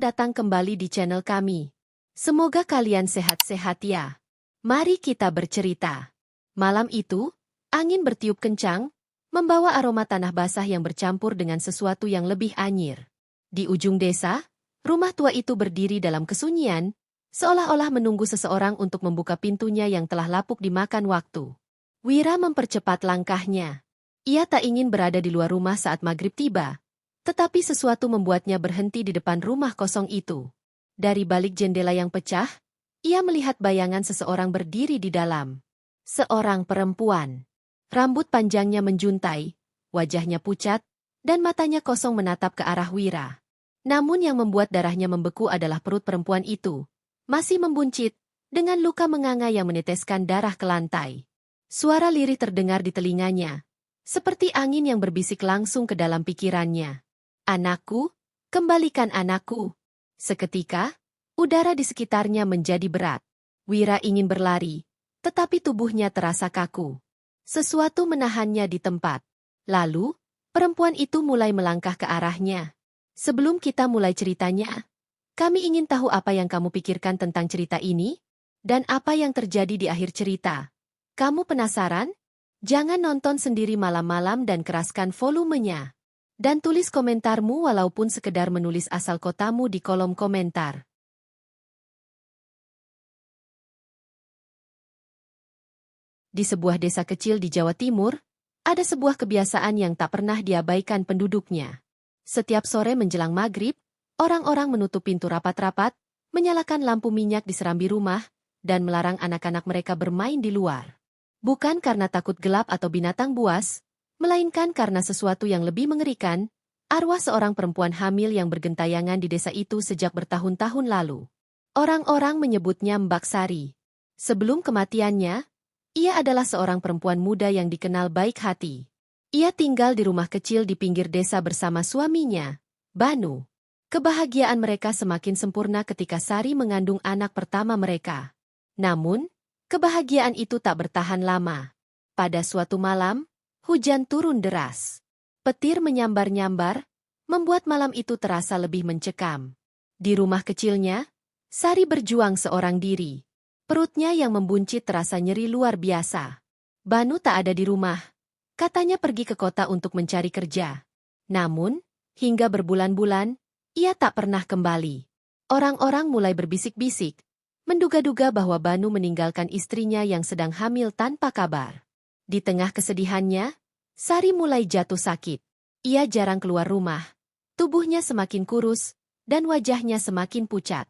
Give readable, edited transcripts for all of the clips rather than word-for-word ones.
datang kembali di channel kami. Semoga kalian sehat-sehat ya. Mari kita bercerita. Malam itu, angin bertiup kencang, membawa aroma tanah basah yang bercampur dengan sesuatu yang lebih anyir. Di ujung desa, rumah tua itu berdiri dalam kesunyian, seolah-olah menunggu seseorang untuk membuka pintunya yang telah lapuk dimakan waktu. Wira mempercepat langkahnya. Ia tak ingin berada di luar rumah saat maghrib tiba. Tetapi sesuatu membuatnya berhenti di depan rumah kosong itu. Dari balik jendela yang pecah, ia melihat bayangan seseorang berdiri di dalam. Seorang perempuan. Rambut panjangnya menjuntai, wajahnya pucat, dan matanya kosong menatap ke arah Wira. Namun yang membuat darahnya membeku adalah perut perempuan itu. Masih membuncit, dengan luka menganga yang meneteskan darah ke lantai. Suara lirih terdengar di telinganya, seperti angin yang berbisik langsung ke dalam pikirannya. Anakku, kembalikan anakku. Seketika, udara di sekitarnya menjadi berat. Wira ingin berlari, tetapi tubuhnya terasa kaku. Sesuatu menahannya di tempat. Lalu, perempuan itu mulai melangkah ke arahnya. Sebelum kita mulai ceritanya, kami ingin tahu apa yang kamu pikirkan tentang cerita ini, dan apa yang terjadi di akhir cerita. Kamu penasaran? Jangan nonton sendiri malam-malam dan keraskan volumenya. Dan tulis komentarmu walaupun sekedar menulis asal kotamu di kolom komentar. Di sebuah desa kecil di Jawa Timur, ada sebuah kebiasaan yang tak pernah diabaikan penduduknya. Setiap sore menjelang maghrib, orang-orang menutup pintu rapat-rapat, menyalakan lampu minyak di serambi rumah, dan melarang anak-anak mereka bermain di luar. Bukan karena takut gelap atau binatang buas, melainkan karena sesuatu yang lebih mengerikan, arwah seorang perempuan hamil yang bergentayangan di desa itu sejak bertahun-tahun lalu. Orang-orang menyebutnya Mbak Sari. Sebelum kematiannya, ia adalah seorang perempuan muda yang dikenal baik hati. Ia tinggal di rumah kecil di pinggir desa bersama suaminya, Banu. Kebahagiaan mereka semakin sempurna ketika Sari mengandung anak pertama mereka. Namun, kebahagiaan itu tak bertahan lama. Pada suatu malam, hujan turun deras. Petir menyambar-nyambar, membuat malam itu terasa lebih mencekam. Di rumah kecilnya, Sari berjuang seorang diri. Perutnya yang membuncit terasa nyeri luar biasa. Banu tak ada di rumah. Katanya pergi ke kota untuk mencari kerja. Namun, hingga berbulan-bulan, ia tak pernah kembali. Orang-orang mulai berbisik-bisik, menduga-duga bahwa Banu meninggalkan istrinya yang sedang hamil tanpa kabar. Di tengah kesedihannya, Sari mulai jatuh sakit. Ia jarang keluar rumah. Tubuhnya semakin kurus, dan wajahnya semakin pucat.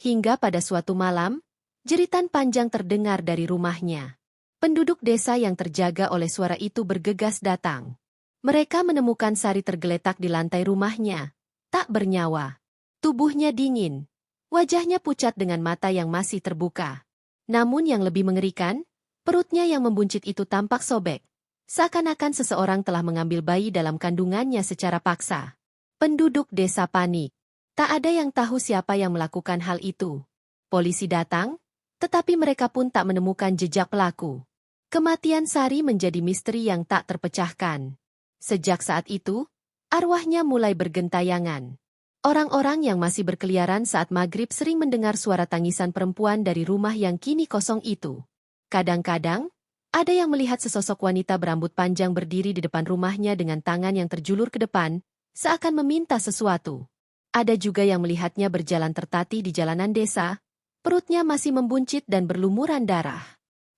Hingga pada suatu malam, jeritan panjang terdengar dari rumahnya. Penduduk desa yang terjaga oleh suara itu bergegas datang. Mereka menemukan Sari tergeletak di lantai rumahnya, tak bernyawa. Tubuhnya dingin, wajahnya pucat dengan mata yang masih terbuka. Namun yang lebih mengerikan, perutnya yang membuncit itu tampak sobek. Seakan-akan seseorang telah mengambil bayi dalam kandungannya secara paksa. Penduduk desa panik. Tak ada yang tahu siapa yang melakukan hal itu. Polisi datang, tetapi mereka pun tak menemukan jejak pelaku. Kematian Sari menjadi misteri yang tak terpecahkan. Sejak saat itu, arwahnya mulai bergentayangan. Orang-orang yang masih berkeliaran saat maghrib sering mendengar suara tangisan perempuan dari rumah yang kini kosong itu. Kadang-kadang, ada yang melihat sesosok wanita berambut panjang berdiri di depan rumahnya dengan tangan yang terjulur ke depan, seakan meminta sesuatu. Ada juga yang melihatnya berjalan tertatih di jalanan desa, perutnya masih membuncit dan berlumuran darah.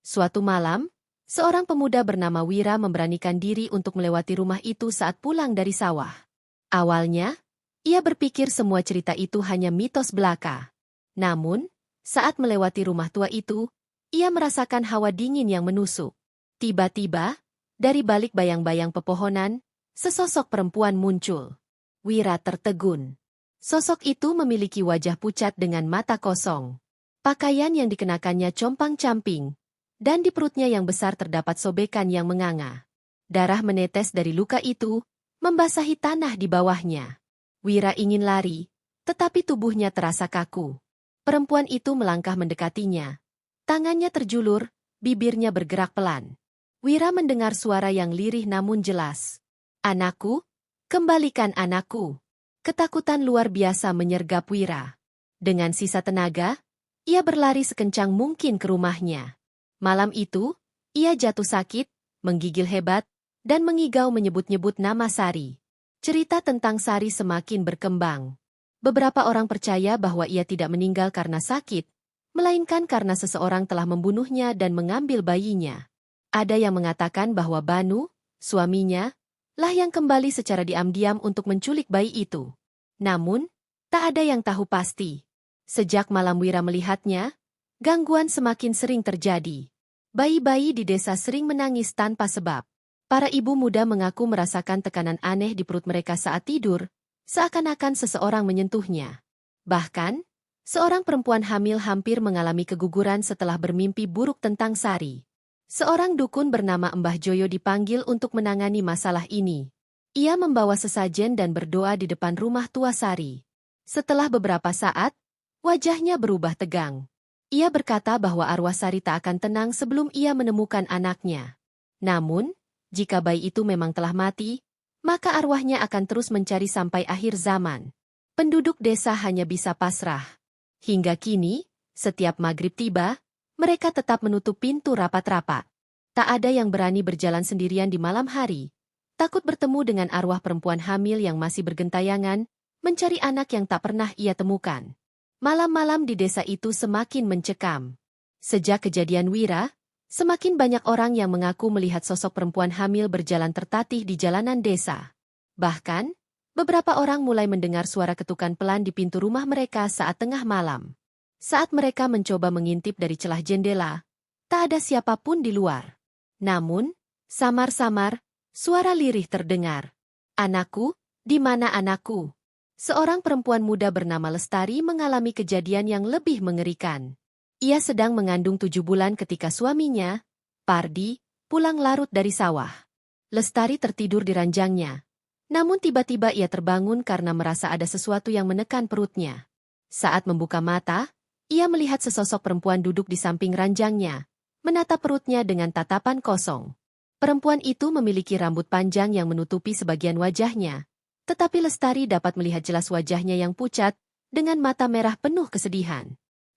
Suatu malam, seorang pemuda bernama Wira memberanikan diri untuk melewati rumah itu saat pulang dari sawah. Awalnya, ia berpikir semua cerita itu hanya mitos belaka. Namun, saat melewati rumah tua itu, ia merasakan hawa dingin yang menusuk. Tiba-tiba, dari balik bayang-bayang pepohonan, sesosok perempuan muncul. Wira tertegun. Sosok itu memiliki wajah pucat dengan mata kosong. Pakaian yang dikenakannya compang-camping, dan di perutnya yang besar terdapat sobekan yang menganga. Darah menetes dari luka itu, membasahi tanah di bawahnya. Wira ingin lari, tetapi tubuhnya terasa kaku. Perempuan itu melangkah mendekatinya. Tangannya terjulur, bibirnya bergerak pelan. Wira mendengar suara yang lirih namun jelas. Anakku, kembalikan anakku. Ketakutan luar biasa menyergap Wira. Dengan sisa tenaga, ia berlari sekencang mungkin ke rumahnya. Malam itu, ia jatuh sakit, menggigil hebat, dan mengigau menyebut-nyebut nama Sari. Cerita tentang Sari semakin berkembang. Beberapa orang percaya bahwa ia tidak meninggal karena sakit, melainkan karena seseorang telah membunuhnya dan mengambil bayinya. Ada yang mengatakan bahwa Banu, suaminya, lah yang kembali secara diam-diam untuk menculik bayi itu. Namun, tak ada yang tahu pasti. Sejak malam Wira melihatnya, gangguan semakin sering terjadi. Bayi-bayi di desa sering menangis tanpa sebab. Para ibu muda mengaku merasakan tekanan aneh di perut mereka saat tidur, seakan-akan seseorang menyentuhnya. Bahkan, seorang perempuan hamil hampir mengalami keguguran setelah bermimpi buruk tentang Sari. Seorang dukun bernama Mbah Joyo dipanggil untuk menangani masalah ini. Ia membawa sesajen dan berdoa di depan rumah tua Sari. Setelah beberapa saat, wajahnya berubah tegang. Ia berkata bahwa arwah Sari tak akan tenang sebelum ia menemukan anaknya. Namun, jika bayi itu memang telah mati, maka arwahnya akan terus mencari sampai akhir zaman. Penduduk desa hanya bisa pasrah. Hingga kini, setiap maghrib tiba, mereka tetap menutup pintu rapat-rapat. Tak ada yang berani berjalan sendirian di malam hari, takut bertemu dengan arwah perempuan hamil yang masih bergentayangan, mencari anak yang tak pernah ia temukan. Malam-malam di desa itu semakin mencekam. Sejak kejadian Wira, semakin banyak orang yang mengaku melihat sosok perempuan hamil berjalan tertatih di jalanan desa. Bahkan, beberapa orang mulai mendengar suara ketukan pelan di pintu rumah mereka saat tengah malam. Saat mereka mencoba mengintip dari celah jendela, tak ada siapapun di luar. Namun, samar-samar, suara lirih terdengar. "Anakku, di mana anakku?" Seorang perempuan muda bernama Lestari mengalami kejadian yang lebih mengerikan. Ia sedang mengandung 7 bulan ketika suaminya, Pardi, pulang larut dari sawah. Lestari tertidur di ranjangnya. Namun tiba-tiba ia terbangun karena merasa ada sesuatu yang menekan perutnya. Saat membuka mata, ia melihat sesosok perempuan duduk di samping ranjangnya, menatap perutnya dengan tatapan kosong. Perempuan itu memiliki rambut panjang yang menutupi sebagian wajahnya, tetapi Lestari dapat melihat jelas wajahnya yang pucat, dengan mata merah penuh kesedihan.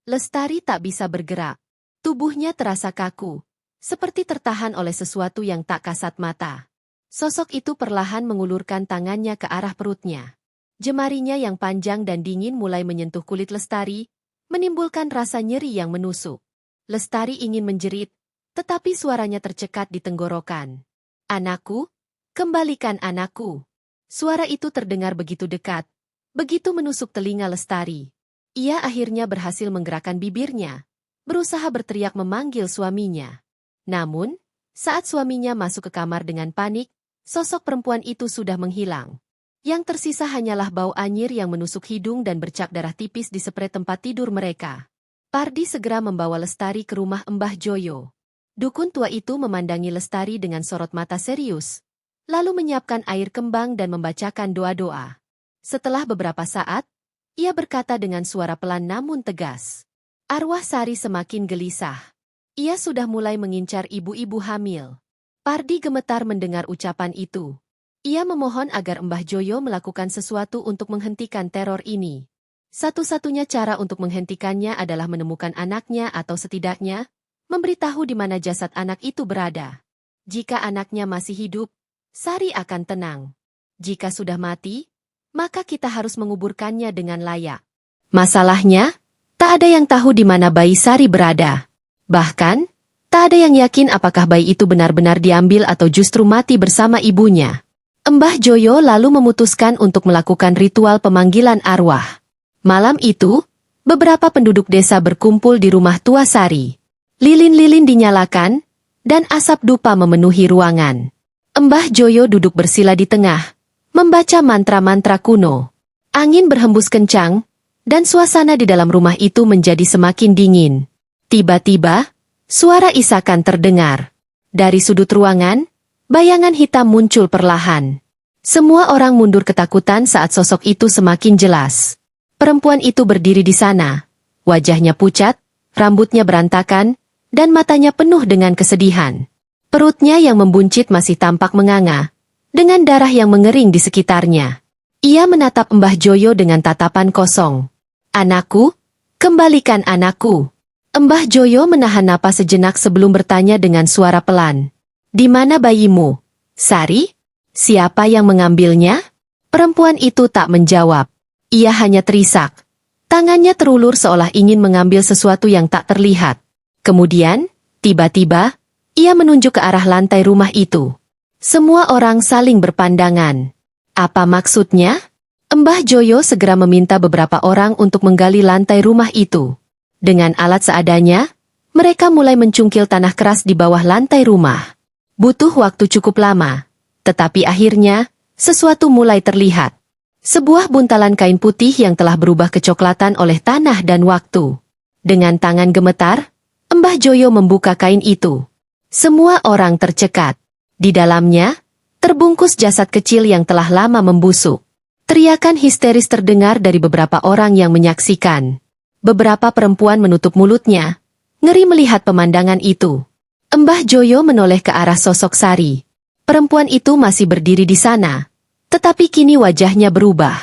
Lestari tak bisa bergerak. Tubuhnya terasa kaku, seperti tertahan oleh sesuatu yang tak kasat mata. Sosok itu perlahan mengulurkan tangannya ke arah perutnya. Jemarinya yang panjang dan dingin mulai menyentuh kulit Lestari, menimbulkan rasa nyeri yang menusuk. Lestari ingin menjerit, tetapi suaranya tercekat di tenggorokan. "Anakku, kembalikan anakku." Suara itu terdengar begitu dekat, begitu menusuk telinga Lestari. Ia akhirnya berhasil menggerakkan bibirnya, berusaha berteriak memanggil suaminya. Namun, saat suaminya masuk ke kamar dengan panik, sosok perempuan itu sudah menghilang. Yang tersisa hanyalah bau anyir yang menusuk hidung dan bercak darah tipis di spray tempat tidur mereka. Pardi segera membawa Lestari ke rumah Mbah Joyo. Dukun tua itu memandangi Lestari dengan sorot mata serius, lalu menyiapkan air kembang dan membacakan doa-doa. Setelah beberapa saat, ia berkata dengan suara pelan namun tegas. Arwah Sari semakin gelisah. Ia sudah mulai mengincar ibu-ibu hamil. Pardi gemetar mendengar ucapan itu. Ia memohon agar Mbah Joyo melakukan sesuatu untuk menghentikan teror ini. Satu-satunya cara untuk menghentikannya adalah menemukan anaknya atau setidaknya memberitahu di mana jasad anak itu berada. Jika anaknya masih hidup, Sari akan tenang. Jika sudah mati, maka kita harus menguburkannya dengan layak. Masalahnya, tak ada yang tahu di mana bayi Sari berada. Bahkan, tak ada yang yakin apakah bayi itu benar-benar diambil atau justru mati bersama ibunya. Mbah Joyo lalu memutuskan untuk melakukan ritual pemanggilan arwah. Malam itu, beberapa penduduk desa berkumpul di rumah tua Sari. Lilin-lilin dinyalakan, dan asap dupa memenuhi ruangan. Mbah Joyo duduk bersila di tengah, membaca mantra-mantra kuno. Angin berhembus kencang, dan suasana di dalam rumah itu menjadi semakin dingin. Tiba-tiba, suara isakan terdengar. Dari sudut ruangan, bayangan hitam muncul perlahan. Semua orang mundur ketakutan saat sosok itu semakin jelas. Perempuan itu berdiri di sana. Wajahnya pucat, rambutnya berantakan, dan matanya penuh dengan kesedihan. Perutnya yang membuncit masih tampak menganga, dengan darah yang mengering di sekitarnya. Ia menatap Mbah Joyo dengan tatapan kosong. Anakku, kembalikan anakku. Mbah Joyo menahan napas sejenak sebelum bertanya dengan suara pelan. Di mana bayimu? Sari? Siapa yang mengambilnya? Perempuan itu tak menjawab. Ia hanya terisak. Tangannya terulur seolah ingin mengambil sesuatu yang tak terlihat. Kemudian, tiba-tiba, ia menunjuk ke arah lantai rumah itu. Semua orang saling berpandangan. Apa maksudnya? Mbah Joyo segera meminta beberapa orang untuk menggali lantai rumah itu. Dengan alat seadanya, mereka mulai mencungkil tanah keras di bawah lantai rumah. Butuh waktu cukup lama, tetapi akhirnya, sesuatu mulai terlihat. Sebuah buntalan kain putih yang telah berubah kecoklatan oleh tanah dan waktu. Dengan tangan gemetar, Mbah Joyo membuka kain itu. Semua orang tercekat. Di dalamnya, terbungkus jasad kecil yang telah lama membusuk. Teriakan histeris terdengar dari beberapa orang yang menyaksikan. Beberapa perempuan menutup mulutnya, ngeri melihat pemandangan itu. Mbah Joyo menoleh ke arah sosok Sari. Perempuan itu masih berdiri di sana, tetapi kini wajahnya berubah.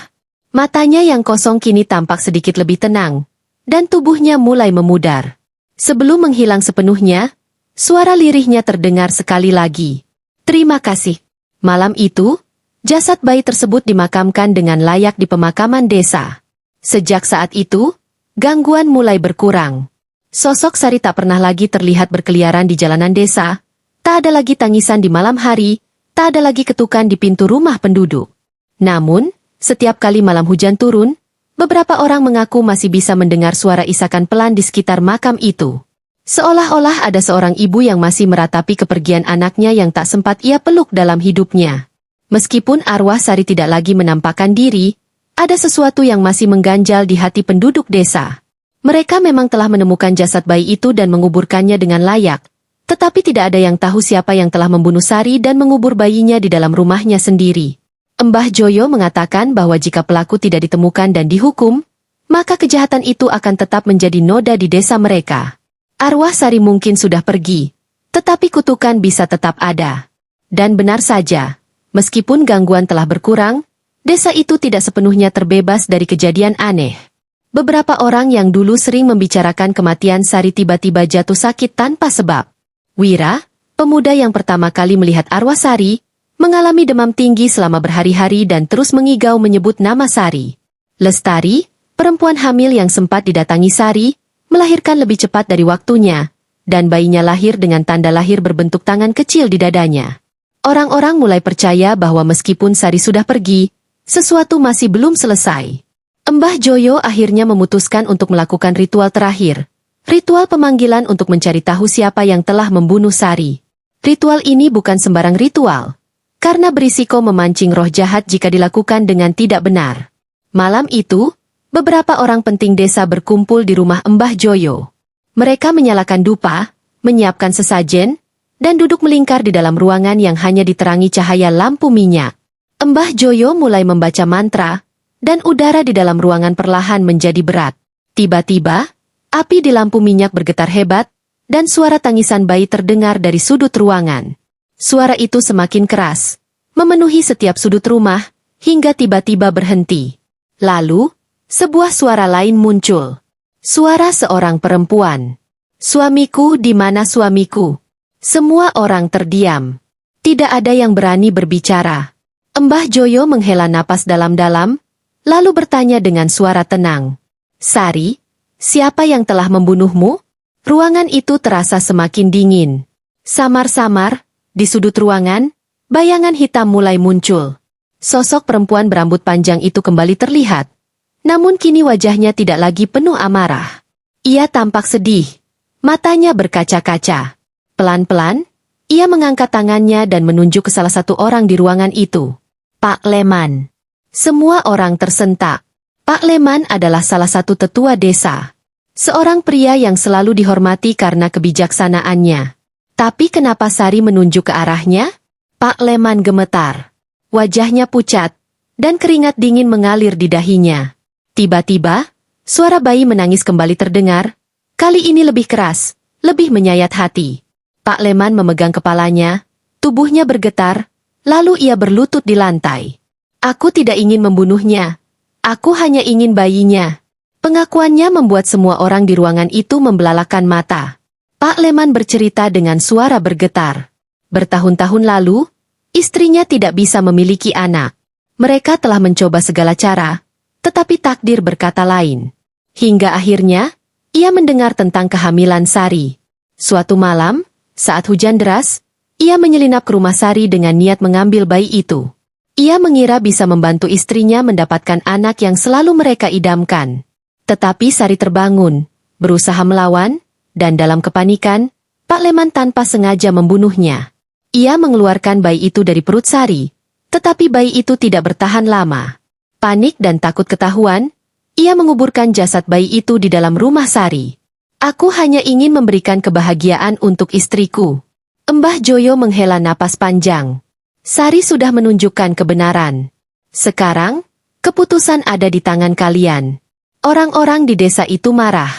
Matanya yang kosong kini tampak sedikit lebih tenang, dan tubuhnya mulai memudar. Sebelum menghilang sepenuhnya, suara lirihnya terdengar sekali lagi. Terima kasih. Malam itu, jasad bayi tersebut dimakamkan dengan layak di pemakaman desa. Sejak saat itu, gangguan mulai berkurang. Sosok Sari tak pernah lagi terlihat berkeliaran di jalanan desa, tak ada lagi tangisan di malam hari, tak ada lagi ketukan di pintu rumah penduduk. Namun, setiap kali malam hujan turun, beberapa orang mengaku masih bisa mendengar suara isakan pelan di sekitar makam itu. Seolah-olah ada seorang ibu yang masih meratapi kepergian anaknya yang tak sempat ia peluk dalam hidupnya. Meskipun arwah Sari tidak lagi menampakkan diri, ada sesuatu yang masih mengganjal di hati penduduk desa. Mereka memang telah menemukan jasad bayi itu dan menguburkannya dengan layak, tetapi tidak ada yang tahu siapa yang telah membunuh Sari dan mengubur bayinya di dalam rumahnya sendiri. Mbah Joyo mengatakan bahwa jika pelaku tidak ditemukan dan dihukum, maka kejahatan itu akan tetap menjadi noda di desa mereka. Arwah Sari mungkin sudah pergi, tetapi kutukan bisa tetap ada. Dan benar saja, meskipun gangguan telah berkurang, desa itu tidak sepenuhnya terbebas dari kejadian aneh. Beberapa orang yang dulu sering membicarakan kematian Sari tiba-tiba jatuh sakit tanpa sebab. Wira, pemuda yang pertama kali melihat arwah Sari, mengalami demam tinggi selama berhari-hari dan terus mengigau menyebut nama Sari. Lestari, perempuan hamil yang sempat didatangi Sari, melahirkan lebih cepat dari waktunya, dan bayinya lahir dengan tanda lahir berbentuk tangan kecil di dadanya. Orang-orang mulai percaya bahwa meskipun Sari sudah pergi, sesuatu masih belum selesai. Mbah Joyo akhirnya memutuskan untuk melakukan ritual terakhir. Ritual pemanggilan untuk mencari tahu siapa yang telah membunuh Sari. Ritual ini bukan sembarang ritual, karena berisiko memancing roh jahat jika dilakukan dengan tidak benar. Malam itu, beberapa orang penting desa berkumpul di rumah Mbah Joyo. Mereka menyalakan dupa, menyiapkan sesajen, dan duduk melingkar di dalam ruangan yang hanya diterangi cahaya lampu minyak. Mbah Joyo mulai membaca mantra, dan udara di dalam ruangan perlahan menjadi berat. Tiba-tiba, api di lampu minyak bergetar hebat, dan suara tangisan bayi terdengar dari sudut ruangan. Suara itu semakin keras, memenuhi setiap sudut rumah, hingga tiba-tiba berhenti. Lalu, sebuah suara lain muncul. Suara seorang perempuan. Suamiku, di mana suamiku? Semua orang terdiam. Tidak ada yang berani berbicara. Mbah Joyo menghela napas dalam-dalam, lalu bertanya dengan suara tenang. Sari, siapa yang telah membunuhmu? Ruangan itu terasa semakin dingin. Samar-samar, di sudut ruangan, bayangan hitam mulai muncul. Sosok perempuan berambut panjang itu kembali terlihat. Namun kini wajahnya tidak lagi penuh amarah. Ia tampak sedih. Matanya berkaca-kaca. Pelan-pelan, ia mengangkat tangannya dan menunjuk ke salah satu orang di ruangan itu. Pak Leman. Semua orang tersentak. Pak Leman adalah salah satu tetua desa. Seorang pria yang selalu dihormati karena kebijaksanaannya. Tapi kenapa Sari menunjuk ke arahnya? Pak Leman gemetar. Wajahnya pucat, dan keringat dingin mengalir di dahinya. Tiba-tiba, suara bayi menangis kembali terdengar, kali ini lebih keras, lebih menyayat hati. Pak Leman memegang kepalanya, tubuhnya bergetar, lalu ia berlutut di lantai. Aku tidak ingin membunuhnya. Aku hanya ingin bayinya. Pengakuannya membuat semua orang di ruangan itu membelalakan mata. Pak Leman bercerita dengan suara bergetar. Bertahun-tahun lalu, istrinya tidak bisa memiliki anak. Mereka telah mencoba segala cara, tetapi takdir berkata lain. Hingga akhirnya, ia mendengar tentang kehamilan Sari. Suatu malam, saat hujan deras, ia menyelinap ke rumah Sari dengan niat mengambil bayi itu. Ia mengira bisa membantu istrinya mendapatkan anak yang selalu mereka idamkan. Tetapi Sari terbangun, berusaha melawan, dan dalam kepanikan, Pak Leman tanpa sengaja membunuhnya. Ia mengeluarkan bayi itu dari perut Sari, tetapi bayi itu tidak bertahan lama. Panik dan takut ketahuan, ia menguburkan jasad bayi itu di dalam rumah Sari. Aku hanya ingin memberikan kebahagiaan untuk istriku. Mbah Joyo menghela napas panjang. Sari sudah menunjukkan kebenaran. Sekarang, keputusan ada di tangan kalian. Orang-orang di desa itu marah.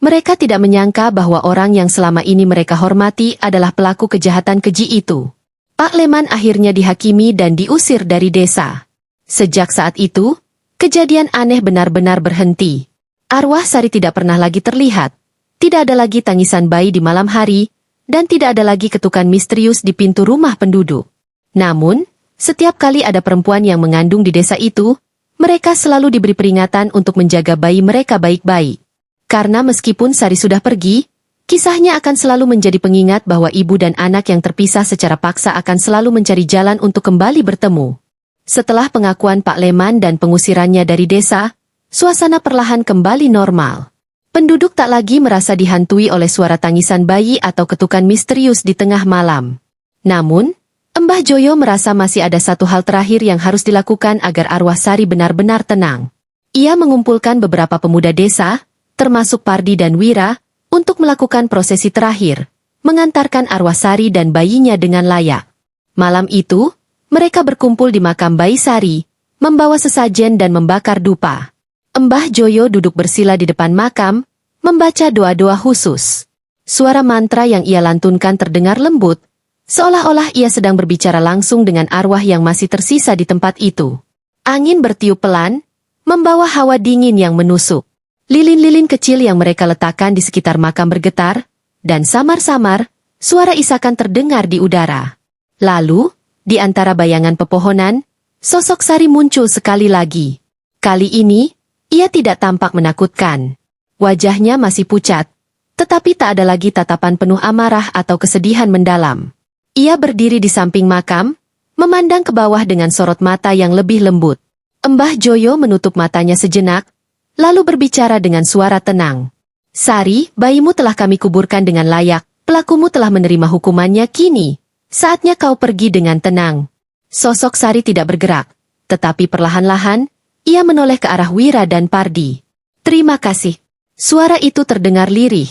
Mereka tidak menyangka bahwa orang yang selama ini mereka hormati adalah pelaku kejahatan keji itu. Pak Leman akhirnya dihakimi dan diusir dari desa. Sejak saat itu, kejadian aneh benar-benar berhenti. Arwah Sari tidak pernah lagi terlihat. Tidak ada lagi tangisan bayi di malam hari, dan tidak ada lagi ketukan misterius di pintu rumah penduduk. Namun, setiap kali ada perempuan yang mengandung di desa itu, mereka selalu diberi peringatan untuk menjaga bayi mereka baik-baik. Karena meskipun Sari sudah pergi, kisahnya akan selalu menjadi pengingat bahwa ibu dan anak yang terpisah secara paksa akan selalu mencari jalan untuk kembali bertemu. Setelah pengakuan Pak Leman dan pengusirannya dari desa, suasana perlahan kembali normal. Penduduk tak lagi merasa dihantui oleh suara tangisan bayi atau ketukan misterius di tengah malam. Namun, Mbah Joyo merasa masih ada satu hal terakhir yang harus dilakukan agar arwah Sari benar-benar tenang. Ia mengumpulkan beberapa pemuda desa, termasuk Pardi dan Wira, untuk melakukan prosesi terakhir, mengantarkan arwah Sari dan bayinya dengan layak. Malam itu, mereka berkumpul di makam bayi Sari, membawa sesajen dan membakar dupa. Mbah Joyo duduk bersila di depan makam, membaca doa-doa khusus. Suara mantra yang ia lantunkan terdengar lembut, seolah-olah ia sedang berbicara langsung dengan arwah yang masih tersisa di tempat itu. Angin bertiup pelan, membawa hawa dingin yang menusuk. Lilin-lilin kecil yang mereka letakkan di sekitar makam bergetar, dan samar-samar, suara isakan terdengar di udara. Lalu, di antara bayangan pepohonan, sosok Sari muncul sekali lagi. Kali ini, ia tidak tampak menakutkan. Wajahnya masih pucat, tetapi tak ada lagi tatapan penuh amarah atau kesedihan mendalam. Ia berdiri di samping makam, memandang ke bawah dengan sorot mata yang lebih lembut. Mbah Joyo menutup matanya sejenak, lalu berbicara dengan suara tenang. Sari, bayimu telah kami kuburkan dengan layak, pelakumu telah menerima hukumannya kini. Saatnya kau pergi dengan tenang. Sosok Sari tidak bergerak, tetapi perlahan-lahan, ia menoleh ke arah Wira dan Pardi. Terima kasih. Suara itu terdengar lirih,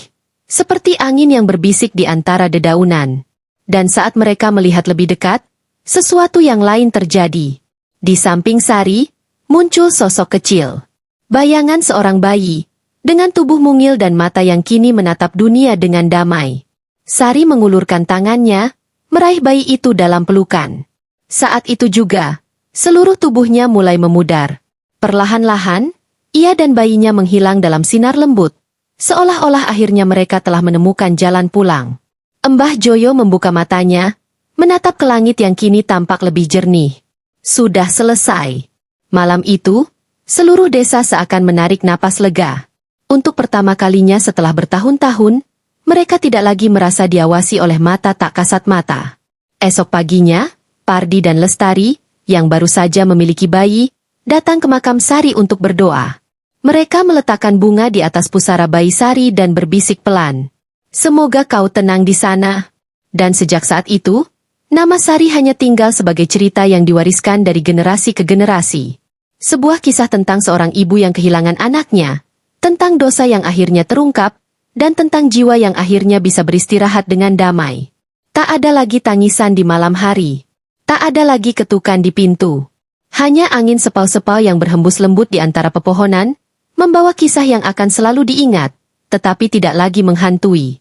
seperti angin yang berbisik di antara dedaunan. Dan saat mereka melihat lebih dekat, sesuatu yang lain terjadi. Di samping Sari, muncul sosok kecil. Bayangan seorang bayi, dengan tubuh mungil dan mata yang kini menatap dunia dengan damai. Sari mengulurkan tangannya, meraih bayi itu dalam pelukan. Saat itu juga, seluruh tubuhnya mulai memudar. Perlahan-lahan, ia dan bayinya menghilang dalam sinar lembut, seolah-olah akhirnya mereka telah menemukan jalan pulang. Mbah Joyo membuka matanya, menatap ke langit yang kini tampak lebih jernih. Sudah selesai. Malam itu, seluruh desa seakan menarik napas lega. Untuk pertama kalinya setelah bertahun-tahun, mereka tidak lagi merasa diawasi oleh mata tak kasat mata. Esok paginya, Pardi dan Lestari, yang baru saja memiliki bayi, datang ke makam Sari untuk berdoa. Mereka meletakkan bunga di atas pusara bayi Sari dan berbisik pelan. Semoga kau tenang di sana. Dan sejak saat itu, nama Sari hanya tinggal sebagai cerita yang diwariskan dari generasi ke generasi. Sebuah kisah tentang seorang ibu yang kehilangan anaknya, tentang dosa yang akhirnya terungkap, dan tentang jiwa yang akhirnya bisa beristirahat dengan damai. Tak ada lagi tangisan di malam hari. Tak ada lagi ketukan di pintu. Hanya angin sepau-sepau yang berhembus lembut di antara pepohonan, membawa kisah yang akan selalu diingat, tetapi tidak lagi menghantui.